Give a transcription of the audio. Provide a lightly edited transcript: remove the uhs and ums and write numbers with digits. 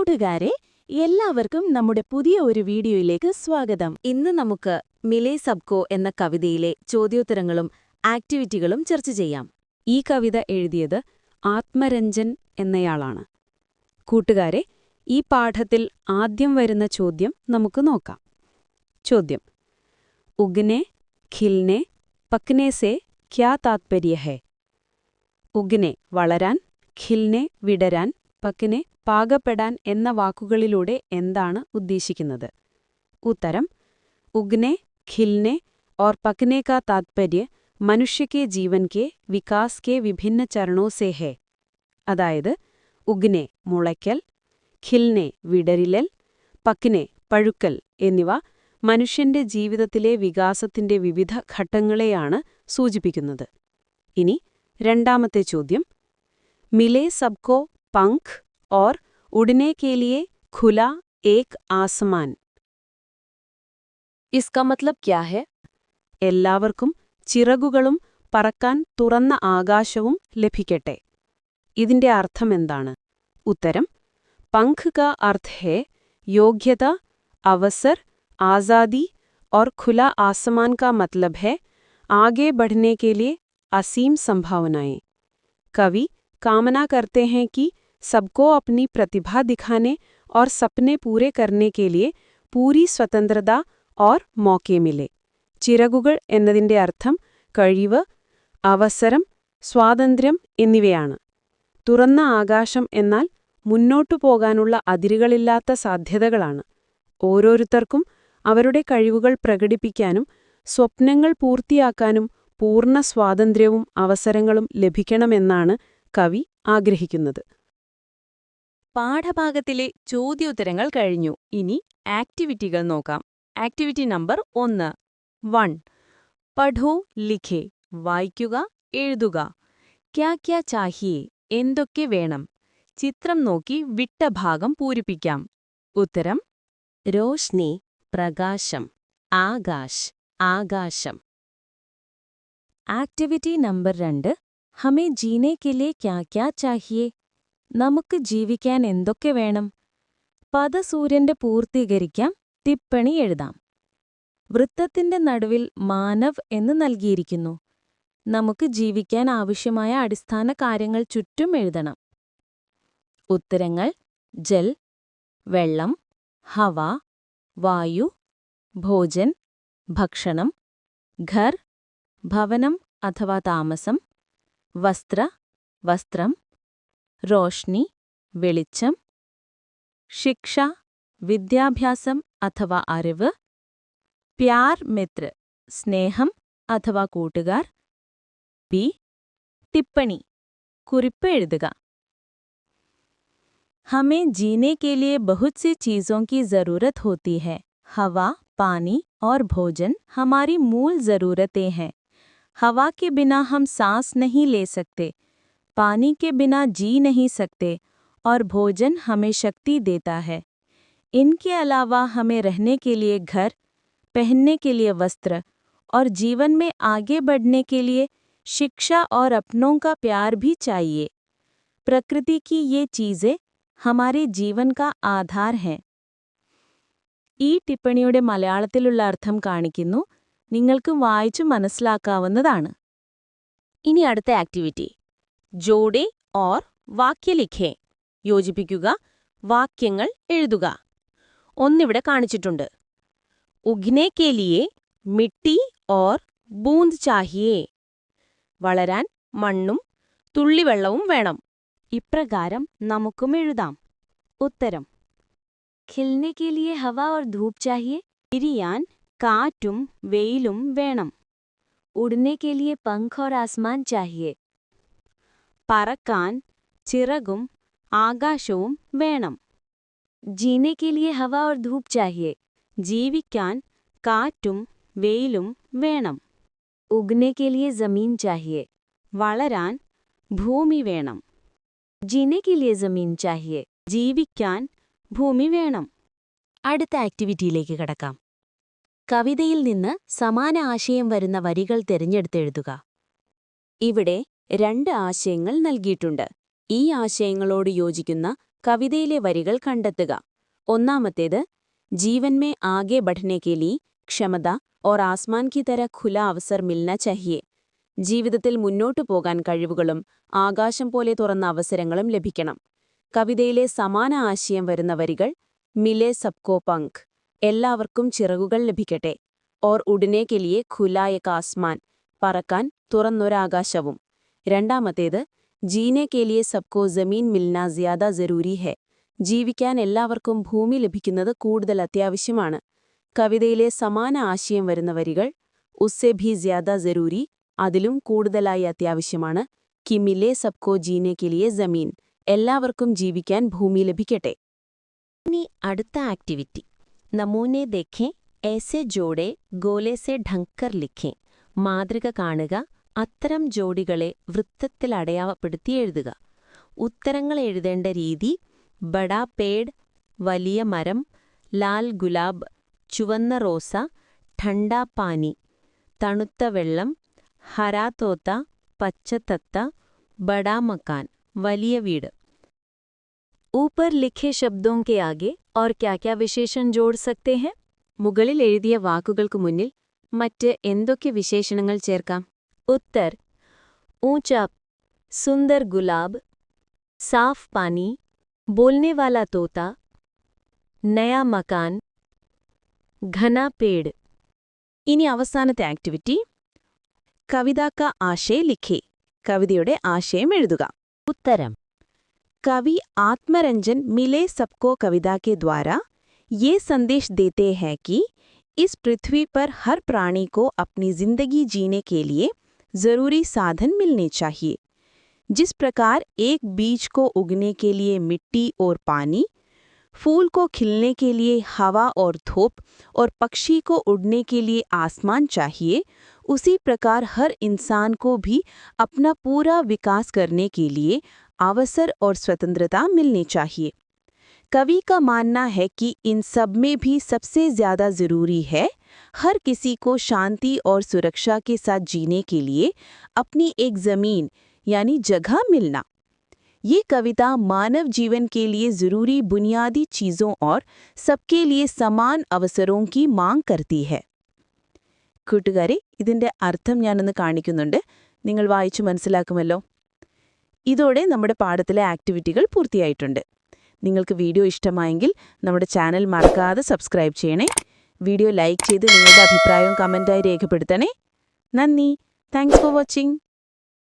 കൂട്ടുകാരെ, എല്ലാവർക്കും നമ്മുടെ പുതിയ ഒരു വീഡിയോയിലേക്ക് സ്വാഗതം. ഇന്ന് നമുക്ക് മിലേ സബ്കോ എന്ന കവിതയിലെ ചോദ്യോത്തരങ്ങളും ആക്ടിവിറ്റികളും ചർച്ച ചെയ്യാം. ഈ കവിത എഴുതിയത് ആത്മരഞ്ജൻ എന്നയാളാണ്. കൂട്ടുകാരെ, ഈ പാഠത്തിൽ ആദ്യം വരുന്ന ചോദ്യം നമുക്ക് നോക്കാം. ചോദ്യം: ഉഗ്നെ, ഖിൽനെ, പക്നെ സേ ക്യാ താത്പര്യ ഹൈ? ഉഗ്നെ വളരാൻ, ഖിൽനെ വിടരാൻ, പക്നെ പാകപ്പെടാൻ എന്ന വാക്കുകളിലൂടെ എന്താണ് ഉദ്ദേശിക്കുന്നത്? ഉത്തരം: उगने, खिलने और पकने का तात्पर्य मनुष्य के जीवन के विकास के विभिन्न चरणों से है. അതായത് ഉഗ്നെ മുളയ്ക്കൽ, ഖിൽനെ വിടരിലൽ, പക്നെ പഴുക്കൽ എന്നിവ മനുഷ്യന്റെ ജീവിതത്തിലെ വികാസത്തിന്റെ വിവിധ ഘട്ടങ്ങളെയാണ് സൂചിപ്പിക്കുന്നത്. ഇനി രണ്ടാമത്തെ ചോദ്യം: മിലേ സബ്കോ പങ്ക് और उड़ने के लिए खुला एक आसमान. इसका मतलब क्या है? എല്ലാവർക്കും ചിറകുകളും പറക്കാൻ തുറന്ന ആകാശവും ലഭിക്കട്ടെ. ഇതിന്റെ അർത്ഥമെന്താണ്? ഉത്തരം: പങ്ക് കാ അർത്ഥ ഹേ യോഗ്യത, അവസർ, ആസാദി और खुला आसमान का मतलब है आगे बढ़ने के लिए असीम संभावनाएं. कवि कामना करते हैं कि सबको अपनी प्रतिभा दिखाने और सपने पूरे करने के लिए पूरी स्वतंत्रता और मौके मिले. ചിറകുകൾ എന്നതിന്റെ അർത്ഥം കഴിവ്, അവസരം, സ്വാതന്ത്ര്യം എന്നിവയാണ്. തുറന്ന ആകാശം എന്നാൽ മുന്നോട്ടു പോകാനുള്ള അതിരുകളില്ലാത്ത സാധ്യതകളാണ്. ഓരോരുത്തർക്കും അവരുടെ കഴിവുകൾ പ്രകടിപ്പിക്കാനും സ്വപ്നങ്ങൾ പൂർത്തിയാക്കാനും പൂർണ്ണ സ്വാതന്ത്ര്യവും അവസരങ്ങളും ലഭിക്കണമെന്നാണ് കവി ആഗ്രഹിക്കുന്നത്. പാഠഭാഗത്തിലെ ചോദ്യോത്തരങ്ങൾ കഴിഞ്ഞു. ഇനി ആക്ടിവിറ്റികൾ നോക്കാം. Activity number 1. 1. പഠോ ലിഖേ, വായിക്കുക, എഴുതുക. ക്യാ ക്യാ ചാഹിയേ, എന്തൊക്കെ വേണം? ചിത്രം നോക്കി വിട്ട ഭാഗം പൂരിപ്പിക്കാം. ഉത്തരം: रोशनी, പ്രകാശം, ആകാശ്, ആകാശം. Activity number 2. ഹമേ ജീനെ കെ ലിയേ ക്യാ ക്യാ ചാഹിയേ, നമുക്ക് ജീവിക്കാൻ എന്തൊക്കെ വേണം? പദസൂര്യന്റെ പൂർത്തീകരിക്കാം, ടിപ്പണി എഴുതാം. വൃത്തത്തിന്റെ നടുവിൽ മാനവ് എന്ന് നൽകിയിരിക്കുന്നു. നമുക്ക് ജീവിക്കാൻ ആവശ്യമായ അടിസ്ഥാന കാര്യങ്ങൾ ചുറ്റും എഴുതണം. ഉത്തരങ്ങൾ: ജൽ, വെള്ളം, ഹവ, വായു, ഭോജൻ, ഭക്ഷണം, ഘർ, ഭവനം അഥവാ താമസം, വസ്ത്ര, വസ്ത്രം, റോഷ്നി, വെളിച്ചം, ശിക്ഷ, വിദ്യാഭ്യാസം അഥവാ അറിവ്, പ്യാർ മിത്ര, സ്നേഹം അഥവാ കൂട്ടുകാർ, ബി, ടിപ്പണി, കുറിപ്പ് എഴുതുക. हमें जीने के लिए बहुत सी चीज़ों की ज़रूरत होती है. हवा, पानी और भोजन हमारी मूल ज़रूरतें हैं. हवा के बिना हम सांस नहीं ले सकते, पानी के बिना जी नहीं सकते और भोजन हमें शक्ति देता है. इनके अलावा हमें रहने के लिए घर, पहनने के लिए वस्त्र और जीवन में आगे बढ़ने के लिए शिक्षा और अपनों का प्यार भी चाहिए. प्रकृति की ये चीज़ें हमारे जीवन का आधार हैं. ഈ ടിപ്പണിയുടെ മലയാളത്തിലുള്ള അർത്ഥം കാണിക്കുന്നു. നിങ്ങൾക്ക് വായിച്ചു മനസ്സിലാക്കാവുന്നതാണ്. ഇനി അടുത്ത ആക്ടിവിറ്റി: ജോഡേ ഓർ വാക്യ ലിഖേ, യോജിപ്പിക്കുക, വാക്യങ്ങൾ എഴുതുക. ഒന്നിവിടെ കാണിച്ചിട്ടുണ്ട്. ഉഗ്നെ കെ ലിയേ മിട്ടി ഓർ ബൂന്ദ് ചാഹിയേ, വളരാൻ മണ്ണും തുള്ളിവെള്ളവും വേണം. ഇപ്രകാരം നമുക്കും എഴുതാം. ഉത്തരം: ഖിൽനെ K ലിയേ Hawa or Dhoop Chahiye, വിരിയാൻ കാറ്റും വെയിലും വേണം. ഉഡ്നെ കെ ലിയേ പങ്ക് ഓർ ആസ്മാൻ ചാഹിയേ, പറക്കാൻ ചിറകും ആകാശവും വേണം. ജീനെ K ലിയേ Hawa or Dhoop Chahiye, ജീവിക്കാൻ കാറ്റും വെയിലും വേണം. ഉഗ്നെ കെ ലിയേ ജമീൻ ചാഹിയേ, വളരാൻ ഭൂമി വേണം. ജീനെ കെ ലിയേ ജമീൻ ചാഹിയേ, ജീവിക്കാൻ ഭൂമി വേണം. അടുത്ത ആക്ടിവിറ്റിയിലേക്ക് കടക്കാം. കവിതയിൽ നിന്ന് സമാന ആശയം വരുന്ന വരികൾ തിരഞ്ഞെടുത്തെഴുതുക. ഇവിടെ 2 ആശയങ്ങൾ നൽകിയിട്ടുണ്ട്. ഈ ആശയങ്ങളോട് യോജിക്കുന്ന കവിതയിലെ വരികൾ കണ്ടെത്തുക. ഒന്നാമത്തേത്, जीवन में आगे बढ़ने के लिए क्षमता और आसमान की तरह खुला अवसर मिलना चाहिए. ജീവിതത്തിൽ മുന്നോട്ടു പോകാൻ കഴിവുകളും ആകാശം പോലെ തുറന്ന അവസരങ്ങളും ലഭിക്കണം. കവിതയിലെ സമാന ആശയം വരുന്ന വരികൾ മിലെ സബ്കോ പങ്ക്, എല്ലാവർക്കും ചിറകുകൾ ലഭിക്കട്ടെ, ഓർ ഉടനെ കെ ലിയെ ഖുലാ എക് ആസ്മാൻ, പറക്കാൻ തുറന്നൊരാകാശവും. രണ്ടാമത്തേത്, ജീനെ കെ ലിയെ സബ്കോ ജമീൻ മിൽന ജ്യാദാ ജരൂരി ഹെ, ജീവിക്കാൻ എല്ലാവർക്കും ഭൂമി ലഭിക്കുന്നത് കൂടുതൽ അത്യാവശ്യമാണ്. കവിതയിലെ സമാന ആശയം വരുന്ന വരികൾ ഉസ്സെ ഭി ജ്യാദാ ജരൂരി, അതിലും കൂടുതലായി അത്യാവശ്യമാണ്, കി മിലെ സബ്കോ ജീനെ കെ ലിയെ ജമീൻ, എല്ലാവർക്കും ജീവിക്കാൻ ഭൂമി ലഭിക്കട്ടെ. ഇനി അടുത്ത ആക്ടിവിറ്റി, നമൂനെ ദേഖേं, ऐसे ജോഡെ ഗോലെ സെ ഢങ്കർ ലിഖേं. മാതൃക കാണുക, അത്തരം ജോഡികളെ വൃത്തത്തിൽ അടയാളപ്പെടുത്തി എഴുതുക. ഉത്തരങ്ങൾ എഴുതേണ്ട രീതി: ബഡാ പേഡ്, വലിയ മരം, ലാൽ ഗുലാബ്, ചുവന്ന റോസ, ഠണ്ടാ പാനി, തണുത്ത വെള്ളം, ഹരാ തോത്ത, പച്ചത്തത്ത, ബഡാ മക്കാൻ, വലിയ വീട്. ऊपर लिखे शब्दों के आगे और क्या-क्या विशेषण जोड़ सकते हैं? മുകളിൽ എഴുതിയ വാക്കുകൾക്ക് മുന്നിൽ മറ്റ് എന്തൊക്കെ വിശേഷണങ്ങൾ ചേർക്കാം? ഉത്തർ: ऊंचा, सुंदर गुलाब, साफ पानी, बोलने वाला तोता, नया मकान, घना पेड़. ഇനി അവസാനത്തെ ആക്ടിവിറ്റി, കവിതാ കാ ആശയ ലിഖേ, കവിതയുടെ ആശയം എഴുതുക. ഉത്തരം: कवि आत्मरंजन मिले सबको कविता के द्वारा ये संदेश देते हैं कि इस पृथ्वी पर हर प्राणी को अपनी जिंदगी जीने के लिए जरूरी साधन मिलने चाहिए. जिस प्रकार एक बीज को उगने के लिए मिट्टी और पानी, फूल को खिलने के लिए हवा और धूप और पक्षी को उड़ने के लिए आसमान चाहिए, उसी प्रकार हर इंसान को भी अपना पूरा विकास करने के लिए अवसर और स्वतंत्रता मिलनी चाहिए. कवि का मानना है कि इन सब में भी सबसे ज्यादा जरूरी है हर किसी को शांति और सुरक्षा के साथ जीने के लिए अपनी एक जमीन यानी जगह मिलना. ये कविता मानव जीवन के लिए जरूरी बुनियादी चीजों और सबके लिए समान अवसरों की मांग करती है. കൂട്ടുകാരെ, ഇതിന്റെ അർത്ഥം ഞാനൊന്ന് കാണിക്കുന്നുണ്ട്, നിങ്ങൾ വായിച്ചു മനസ്സിലാക്കുമല്ലോ. ഇതോടെ നമ്മുടെ പാഠത്തിലെ ആക്ടിവിറ്റികൾ പൂർത്തിയായിട്ടുണ്ട്. നിങ്ങൾക്ക് വീഡിയോ ഇഷ്ടമായെങ്കിൽ നമ്മുടെ ചാനൽ മറക്കാതെ സബ്സ്ക്രൈബ് ചെയ്യണേ. വീഡിയോ ലൈക്ക് ചെയ്ത് നിങ്ങളുടെ അഭിപ്രായവും കമൻറ്റായി രേഖപ്പെടുത്തണേ. നന്ദി. Thanks for watching.